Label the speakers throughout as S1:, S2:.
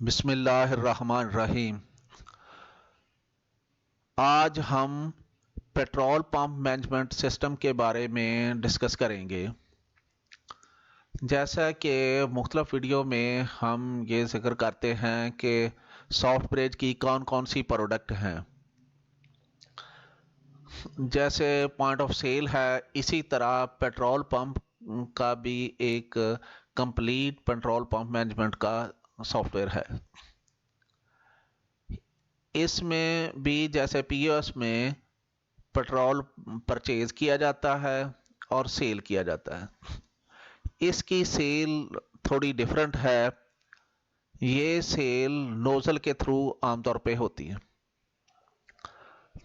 S1: بسم اللہ الرحمن الرحیم۔ آج ہم پیٹرول پمپ مینجمنٹ سسٹم کے بارے میں ڈسکس کریں گے۔ جیسا کہ مختلف ویڈیو میں ہم یہ ذکر کرتے ہیں کہ سافٹ بریج کی کون کون سی پروڈکٹ ہیں، جیسے پوائنٹ آف سیل ہے، اسی طرح پیٹرول پمپ کا بھی ایک کمپلیٹ پیٹرول پمپ مینجمنٹ کا سافٹ ویئر ہے۔ اس میں بھی جیسے پی او ایس میں پیٹرول پرچیز کیا جاتا ہے اور سیل کیا جاتا ہے۔ اس کی سیل تھوڑی ڈیفرنٹ ہے، یہ سیل نوزل کے تھرو عام طور پہ ہوتی ہے،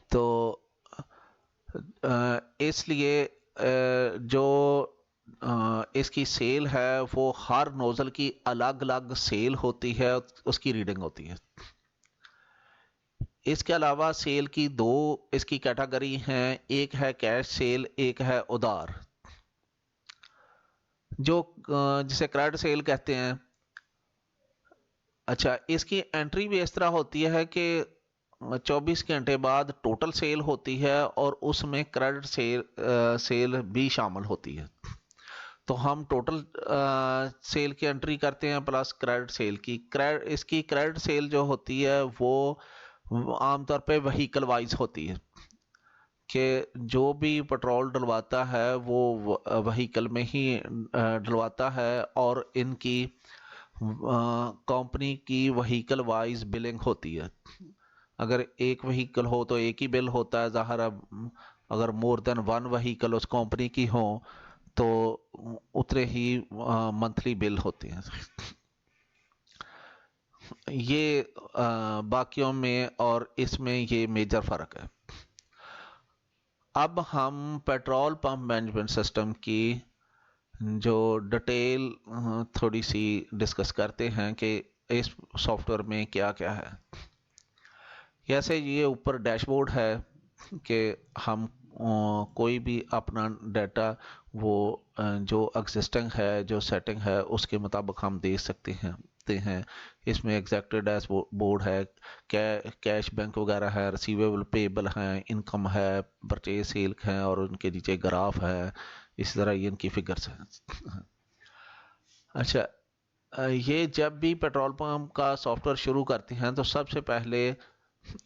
S1: تو اس لیے جو اس کی سیل ہے وہ ہر نوزل کی الگ الگ سیل ہوتی ہے، اس کی ریڈنگ ہوتی ہے۔ اس کے علاوہ سیل کی دو اس کی کیٹیگری ہیں، ایک ہے کیش سیل، ایک ہے ادھار، جو جسے کریڈٹ سیل کہتے ہیں۔ اچھا، اس کی انٹری بھی اس طرح ہوتی ہے کہ 24 گھنٹے بعد ٹوٹل سیل ہوتی ہے اور اس میں کریڈٹ سیل بھی شامل ہوتی ہے، تو ہم ٹوٹل سیل کی انٹری کرتے ہیں پلس کریڈٹ سیل کی۔ اس کی کریڈٹ سیل جو ہوتی ہے وہ عام طور پہ وہیکل وائز ہوتی ہے، کہ جو بھی پیٹرول ڈلواتا ہے وہ وہیکل میں ہی ڈلواتا ہے، اور ان کی کمپنی کی وہیکل وائز بلنگ ہوتی ہے۔ اگر ایک وہیکل ہو تو ایک ہی بل ہوتا ہے، ظاہر ہے اگر مور دین ون وہیکل اس کمپنی کی ہوں تو اتنے ہی منتھلی بل ہوتے ہیں۔ یہ باقیوں میں اور اس میں یہ میجر فرق ہے۔ اب ہم پیٹرول پمپ مینجمنٹ سسٹم کی جو ڈیٹیل تھوڑی سی ڈسکس کرتے ہیں کہ اس سافٹ ویئر میں کیا کیا ہے۔ جیسے یہ اوپر ڈیش بورڈ ہے کہ ہم کوئی بھی اپنا ڈیٹا وہ جو ایگزسٹنگ ہے، جو سیٹنگ ہے اس کے مطابق ہم دے سکتے ہیں۔ اس میں ایگزیکٹو ڈیش بورڈ ہے، کیش بینک وغیرہ ہے، ریسیویبل پیبل ہیں، انکم ہے، پرچیز سیل ہیں، اور ان کے نیچے گراف ہے، اس طرح یہ ان کی فگرز ہیں۔ اچھا، یہ جب بھی پیٹرول پمپ کا سافٹ ویئر شروع کرتے ہیں تو سب سے پہلے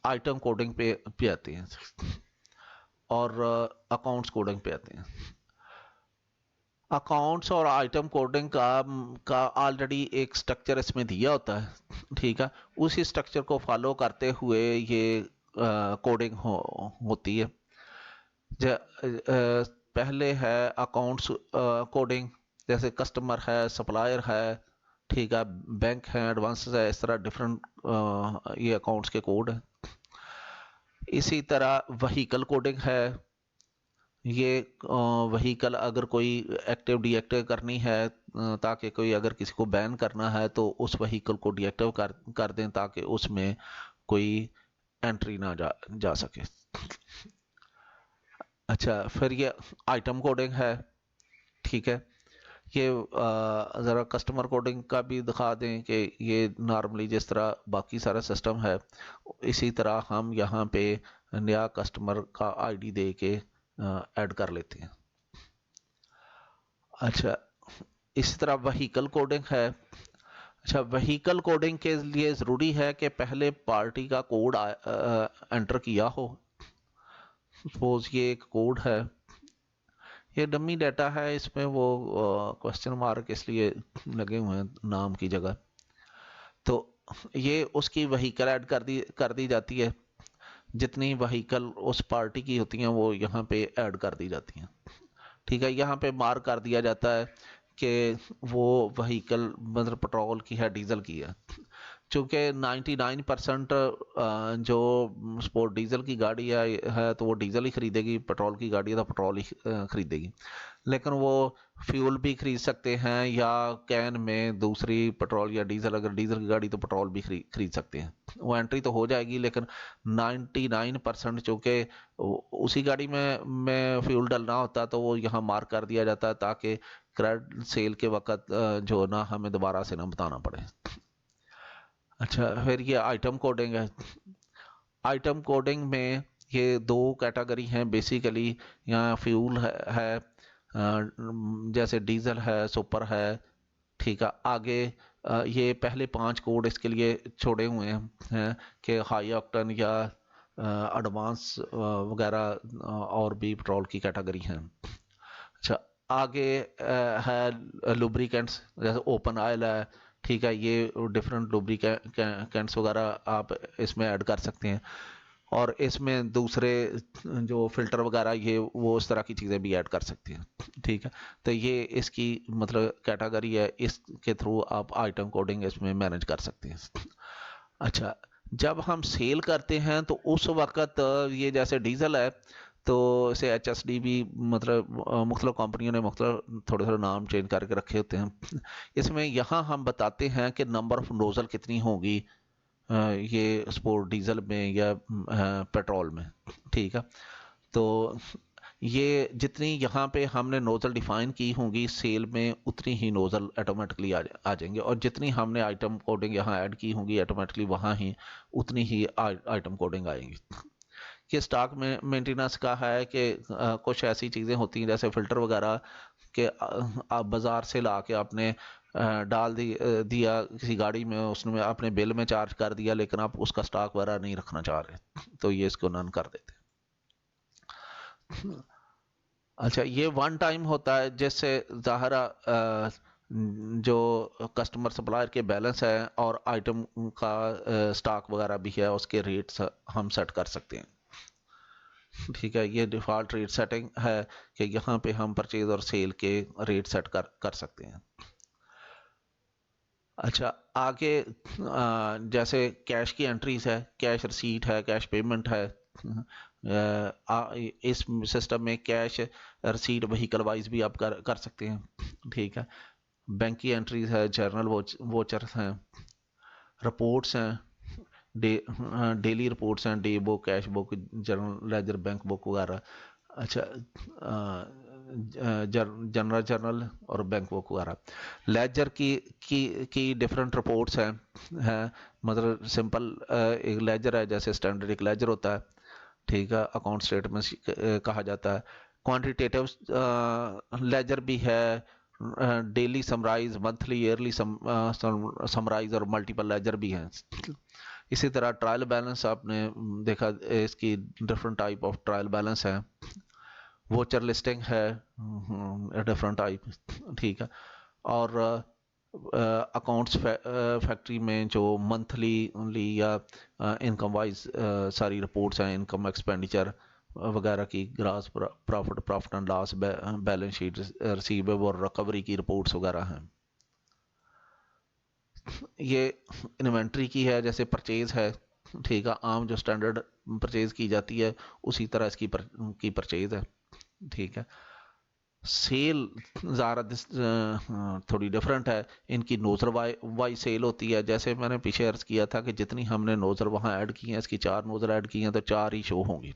S1: آئٹم کوڈنگ پہ آتے ہیں اور اکاؤنٹس کوڈنگ پہ آتے ہیں۔ اکاؤنٹس اور آئٹم کوڈنگ کا آلریڈی ایک سٹرکچر اس میں دیا ہوتا ہے، ٹھیک ہے، اسی سٹرکچر کو فالو کرتے ہوئے یہ کوڈنگ ہوتی ہے۔ پہلے ہے اکاؤنٹس کوڈنگ، جیسے کسٹمر ہے، سپلائر ہے، ٹھیک ہے، بینک ہے، ایڈوانسز ہے، اس طرح ڈفرینٹ یہ اکاؤنٹس کے کوڈ ہیں۔ اسی طرح وہیکل کوڈنگ ہے، یہ وہیکل اگر کوئی ایکٹیو ڈی ایکٹیو کرنی ہے تاکہ کوئی اگر کسی کو بین کرنا ہے تو اس وہیکل کو ڈی ایکٹیو کر دیں تاکہ اس میں کوئی انٹری نہ جا سکے۔ اچھا، پھر یہ آئٹم کوڈنگ ہے، ٹھیک ہے، یہ ذرا کسٹمر کوڈنگ کا بھی دکھا دیں کہ یہ نارملی جس طرح باقی سارا سسٹم ہے اسی طرح ہم یہاں پہ نیا کسٹمر کا آئی ڈی دے کے ایڈ کر لیتے ہیں۔ اچھا، اسی طرح وہیکل کوڈنگ ہے۔ اچھا، وہیکل کوڈنگ کے لیے ضروری ہے کہ پہلے پارٹی کا کوڈ انٹر کیا ہو۔ سپوز یہ ایک کوڈ ہے، یہ ڈمی ڈیٹا ہے، اس میں وہ کوسچن مارک اس لیے لگے ہوئے ہیں نام کی جگہ، تو یہ اس کی وہیکل ایڈ کر دی جاتی ہے، جتنی وہیکل اس پارٹی کی ہوتی ہیں وہ یہاں پہ ایڈ کر دی جاتی ہیں، ٹھیک ہے۔ یہاں پہ مارک کر دیا جاتا ہے کہ وہ وہیکل مطلب پیٹرول کی ہے، ڈیزل کی ہے، چونکہ 99% جو سپورٹ ڈیزل کی گاڑی ہے تو وہ ڈیزل ہی خریدے گی، پیٹرول کی گاڑی ہے تو پیٹرول ہی خریدے گی، لیکن وہ فیول بھی خرید سکتے ہیں یا کین میں دوسری پیٹرول یا ڈیزل، اگر ڈیزل کی گاڑی تو پیٹرول بھی خرید سکتے ہیں، وہ انٹری تو ہو جائے گی، لیکن 99% چونکہ اسی گاڑی میں فیول ڈلنا ہوتا تو وہ یہاں مارک کر دیا جاتا ہے تاکہ کریڈٹ سیل کے وقت جو نا ہمیں دوبارہ سے نہ بتانا پڑے۔ اچھا پھر یہ آئٹم کوڈنگ ہے. آئٹم کوڈنگ میں یہ دو کیٹیگری ہیں بیسیکلی. یہاں فیول ہے جیسے ڈیزل ہے, سپر ہے, ٹھیک ہے. آگے یہ پہلے 5 کوڈ اس کے لیے چھوڑے ہوئے ہیں کہ ہائی آکٹن یا ایڈوانس وغیرہ اور بھی پٹرول کی کیٹیگری ہیں. اچھا آگے ہے لوبریکینٹس جیسے اوپن آئل ہے, ٹھیک ہے. یہ ڈفرینٹ لوبریکینٹس وغیرہ آپ اس میں ایڈ کر سکتے ہیں. اور اس میں دوسرے جو فلٹر وغیرہ یہ وہ اس طرح کی چیزیں بھی ایڈ کر سکتے ہیں, ٹھیک ہے. تو یہ اس کی مطلب کیٹیگری ہے, اس کے تھرو آپ آئٹم کوڈنگ اس میں مینج کر سکتے ہیں. اچھا جب ہم سیل کرتے ہیں تو اس وقت یہ جیسے ڈیزل ہے تو اسے ایچ ایس ڈی بھی مطلب مختلف کمپنیوں نے مختلف تھوڑے تھوڑے نام چینج کر کے رکھے ہوتے ہیں. اس میں یہاں ہم بتاتے ہیں کہ نمبر آف نوزل کتنی ہوگی یہ سپورٹ ڈیزل میں یا پیٹرول میں, ٹھیک ہے. تو یہ جتنی یہاں پہ ہم نے نوزل ڈیفائن کی ہوں گی سیل میں اتنی ہی نوزل آٹومیٹکلی آ جائیں گے, اور جتنی ہم نے آئٹم کوڈنگ یہاں ایڈ کی ہوں گی آٹومیٹکلی وہاں ہی اتنی ہی آئٹم کوڈنگ آئیں گی. کہ اسٹاک میں مینٹیننس کا ہے کہ کچھ ایسی چیزیں ہوتی ہیں جیسے فلٹر وغیرہ کہ آپ بازار سے لا کے آپ نے ڈال دیا کسی گاڑی میں, اس نے اپنے بل میں چارج کر دیا, لیکن آپ اس کا سٹاک وغیرہ نہیں رکھنا چاہ رہے تو یہ اس کو نن کر دیتے. اچھا یہ ون ٹائم ہوتا ہے جس سے ظاہرہ جو کسٹمر سپلائر کے بیلنس ہے اور آئٹم کا سٹاک وغیرہ بھی ہے اس کے ریٹس ہم سیٹ کر سکتے ہیں, ٹھیک ہے. یہ ڈیفالٹ ریٹ سیٹنگ ہے کہ یہاں پہ ہم پرچیز اور سیل کے ریٹ سیٹ کر سکتے ہیں. اچھا آگے جیسے کیش کی انٹریز ہے, کیش ریسیٹ ہے, کیش پیمنٹ ہے. اس سسٹم میں کیش ریسیٹ وہیکل وائز بھی آپ کر سکتے ہیں, ٹھیک ہے. بینک کی انٹریز ہے, جرنل ووچرز ہیں, رپورٹس ہیں, ڈیلی رپورٹس ہیں, day book, cash book, journal ledger, bank book وغیرہ. اچھا جرنل اور بینک بک وغیرہ. لیجر کی ڈفرینٹ رپورٹس ہیں مطلب سمپل ایک لیجر ہے جیسے اسٹینڈرڈ ایک لیجر ہوتا ہے, ٹھیک ہے. اکاؤنٹ اسٹیٹمنٹ کہا جاتا ہے. کوانٹیٹیو لیجر بھی ہے, daily summarise, monthly, yearly summarise اور ملٹیپل لیجر بھی ہیں. اسی طرح ٹرائل بیلنس آپ نے دیکھا, اس کی different type of trial balance ہیں. ووچر لسٹنگ ہے ڈفرینٹ ٹائپ, ٹھیک ہے. اور اکاؤنٹس فیکٹری میں جو منتھلی یا انکم وائز ساری رپورٹس ہیں, انکم ایکسپینڈیچر وغیرہ کی, gross profit and loss, balance sheet, receivable اور ریکوری کی رپورٹس وغیرہ ہیں. یہ انوینٹری کی ہے جیسے پرچیز ہے, ٹھیک ہے. عام جو سٹینڈرڈ پرچیز کی جاتی ہے اسی طرح اس کی پرچیز ہے, ٹھیک ہے. سیل زیادہ تھوڑی ڈفرینٹ ہے, ان کی نوزر وائی سیل ہوتی ہے. جیسے میں نے پیچھے عرض کیا تھا کہ جتنی ہم نے نوزر وہاں ایڈ کی ہیں, اس کی 4 نوزر ایڈ کی ہیں تو 4 ہی شو ہوں گی.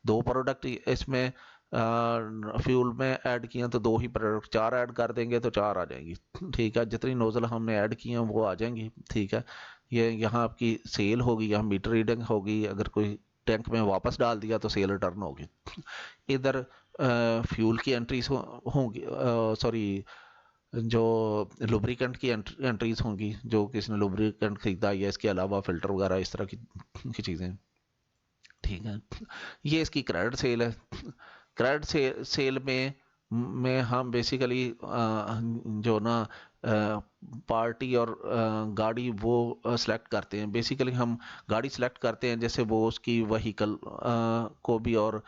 S1: 2 پروڈکٹ اس میں فیول میں ایڈ کیے ہیں تو 2 ہی پروڈکٹ, 4 ایڈ کر دیں گے تو 4 آ جائیں گی, ٹھیک ہے. جتنی نوزل ہم نے ایڈ کی ہیں وہ آ جائیں گی, ٹھیک ہے. یہ یہاں آپ کی سیل ہوگی, یہاں میٹر ریڈنگ ہوگی. اگر کوئی ٹینک میں واپس ڈال دیا تو سیل ریٹرن ہوگی. ادھر فیول کی انٹریز ہوں گی, سوری جو لوبریکنٹ کی انٹریز ہوں گی, جو کسی نے لوبریکنٹ خریدا یا اس کے علاوہ فلٹر وغیرہ اس طرح کی چیزیں, ٹھیک ہے. یہ اس کی کریڈٹ سیل ہے. کریڈٹ سیل میں ہم بیسیکلی جو نا پارٹی اور گاڑی وہ سلیکٹ کرتے ہیں. بیسیکلی ہم گاڑی سلیکٹ کرتے ہیں جیسے وہ اس کی وہیکل کو بھی اور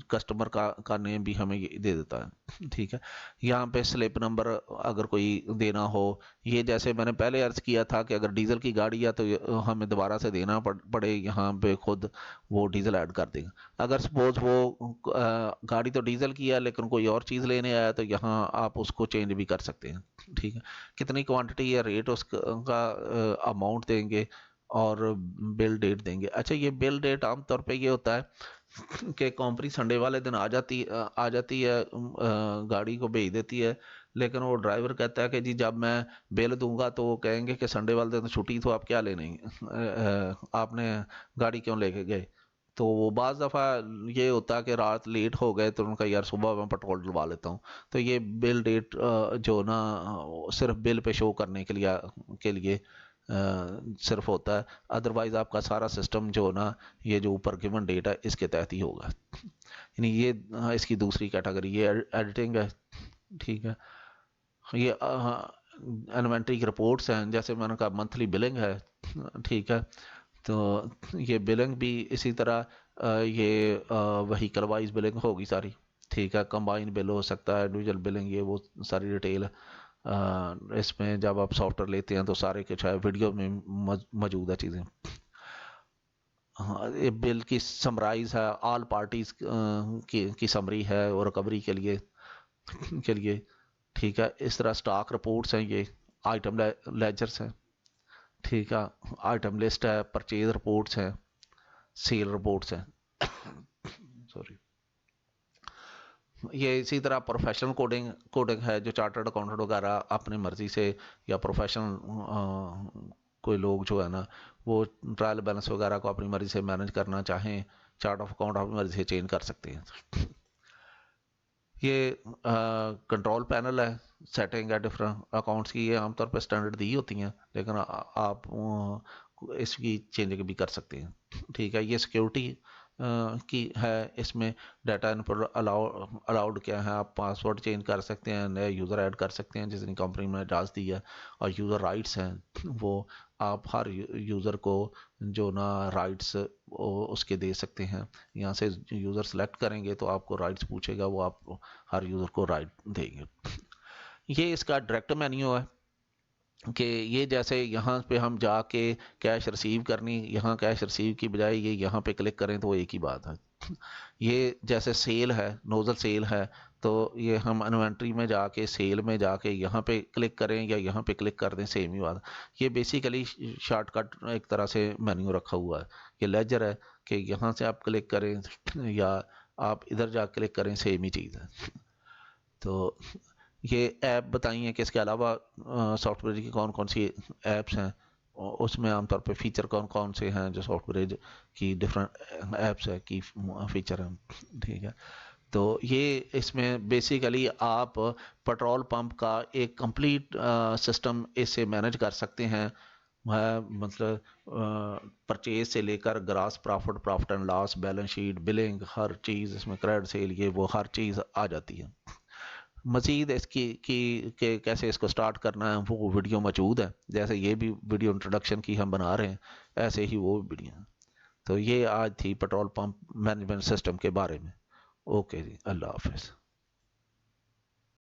S1: کسٹمر کا نیم بھی ہمیں دے دیتا ہے, ٹھیک ہے. یہاں پہ سلپ نمبر اگر کوئی دینا ہو, یہ جیسے میں نے پہلے عرض کیا تھا کہ اگر ڈیزل کی گاڑی ہے تو ہمیں دوبارہ سے دینا پڑے, یہاں پہ خود وہ ڈیزل ایڈ کر دے گا. اگر سپوز وہ گاڑی تو ڈیزل کی ہے لیکن کوئی اور چیز لینے آیا تو یہاں آپ اس کو چینج بھی کر سکتے ہیں, ٹھیک ہے. کتنی کوانٹٹی یا ریٹ اس کا اماؤنٹ دیں گے اور بل ڈیٹ دیں گے. اچھا یہ بل ڈیٹ عام طور پہ یہ ہوتا ہے کہ کمپنی سنڈے والے دن آ جاتی ہے, گاڑی کو بھیج دیتی ہے, لیکن وہ ڈرائیور کہتا ہے کہ جی جب میں بل دوں گا تو وہ کہیں گے کہ سنڈے والے دن چھٹی تو آپ کیا لینے آپ نے گاڑی کیوں لے کے گئے. تو وہ بعض دفعہ یہ ہوتا ہے کہ رات لیٹ ہو گئے تو ان کا یار صبح میں پیٹرول ڈلوا لیتا ہوں. تو یہ بل ڈیٹ جو نا صرف بل پہ شو کرنے کے لیے صرف ہوتا ہے. ادروائز آپ کا سارا سسٹم جو نا یہ جو اوپر گیون ڈیٹ ہے اس کے تحت ہی ہوگا. یعنی یہ اس کی دوسری کیٹیگری یہ ایڈیٹنگ ہے. ٹھیک ہے. یہ انوینٹری کی رپورٹس ہیں جیسے میں نے کہا منتھلی بلنگ ہے. ٹھیک ہے. تو یہ بلنگ بھی اسی طرح یہ وہیکل وائز بلنگ ہوگی ساری. ٹھیک ہے. کمبائن بل ہو سکتا ہے انڈیویجول بلنگ یہ وہ ساری ڈیٹیل اس میں جب آپ سافٹ ویئر لیتے ہیں تو سارے کچھ ہے ویڈیو میں موجود ہے چیزیں. ہاں یہ بل کی سمرائز ہے آل پارٹیز کی سمری ہے اور ریکوری کے لیے. ٹھیک ہے. اس طرح سٹاک رپورٹس ہیں یہ آئٹم لیجرز ہیں. ٹھیک ہے. آئٹم لسٹ ہے پرچیز رپورٹس ہیں سیل رپورٹس ہیں. سوری. یہ اسی طرح پروفیشنل کوڈنگ ہے جو چارٹرڈ اکاؤنٹنٹ وغیرہ اپنی مرضی سے یا پروفیشنل کوئی لوگ جو ہے نا وہ ٹرائل بیلنس وغیرہ کو اپنی مرضی سے مینج کرنا چاہیں چارٹ آف اکاؤنٹ اپنی مرضی سے چینج کر سکتے ہیں. یہ کنٹرول پینل ہے سیٹنگ ہے ڈفرنٹ اکاؤنٹس کی. یہ عام طور پہ اسٹینڈرڈ دی ہوتی ہیں لیکن آپ اس کی چینجنگ بھی کر سکتے ہیں. ٹھیک ہے. یہ سیکیورٹی کی ہے. اس میں ڈیٹا ان پر الاؤڈ کیا ہے. آپ پاسورڈ چینج کر سکتے ہیں نئے یوزر ایڈ کر سکتے ہیں جتنی کمپنی میں اجازت دی ہے. اور یوزر رائٹس ہیں وہ آپ ہر یوزر کو جو نا رائٹس اس کے دے سکتے ہیں. یہاں سے یوزر سلیکٹ کریں گے تو آپ کو رائٹس پوچھے گا وہ آپ ہر یوزر کو رائٹ دیں گے. یہ اس کا ڈائریکٹ مینیو ہے کہ یہ جیسے یہاں پہ ہم جا کے کیش ریسیو کرنی یہاں کیش ریسیو کی بجائے یہ یہاں پہ کلک کریں تو وہ ایک ہی بات ہے. یہ جیسے سیل ہے نوزل سیل ہے تو یہ ہم انوینٹری میں جا کے سیل میں جا کے یہاں پہ کلک کریں یا یہاں پہ کلک کر دیں سیم ہی بات. یہ بیسیکلی شارٹ کٹ ایک طرح سے مینیو رکھا ہوا ہے. یہ لیجر ہے کہ یہاں سے آپ کلک کریں یا آپ ادھر جا کلک کریں سیم ہی چیز ہے. تو یہ ایپ بتائیے کہ اس کے علاوہ سافٹ ویئر کی کون کون سی ایپس ہیں اس میں عام طور پہ فیچر کون کون سے ہیں جو سافٹ ویئر کی ڈفرینٹ ایپس ہے کی فیچر ہیں. ٹھیک ہے. تو یہ اس میں بیسیکلی آپ پیٹرول پمپ کا ایک کمپلیٹ سسٹم اس سے مینج کر سکتے ہیں. مطلب پرچیز سے لے کر gross profit and loss balance sheet billing ہر چیز اس میں کریڈٹ سیل یہ وہ ہر چیز آ جاتی ہے. مزید اس کی کہ کیسے اس کو سٹارٹ کرنا ہے وہ ویڈیو موجود ہے. جیسے یہ بھی ویڈیو انٹروڈکشن کی ہم بنا رہے ہیں ایسے ہی وہ ویڈیو ہیں. تو یہ آج تھی پیٹرول پمپ مینجمنٹ سسٹم کے بارے میں. اوکے جی اللہ حافظ.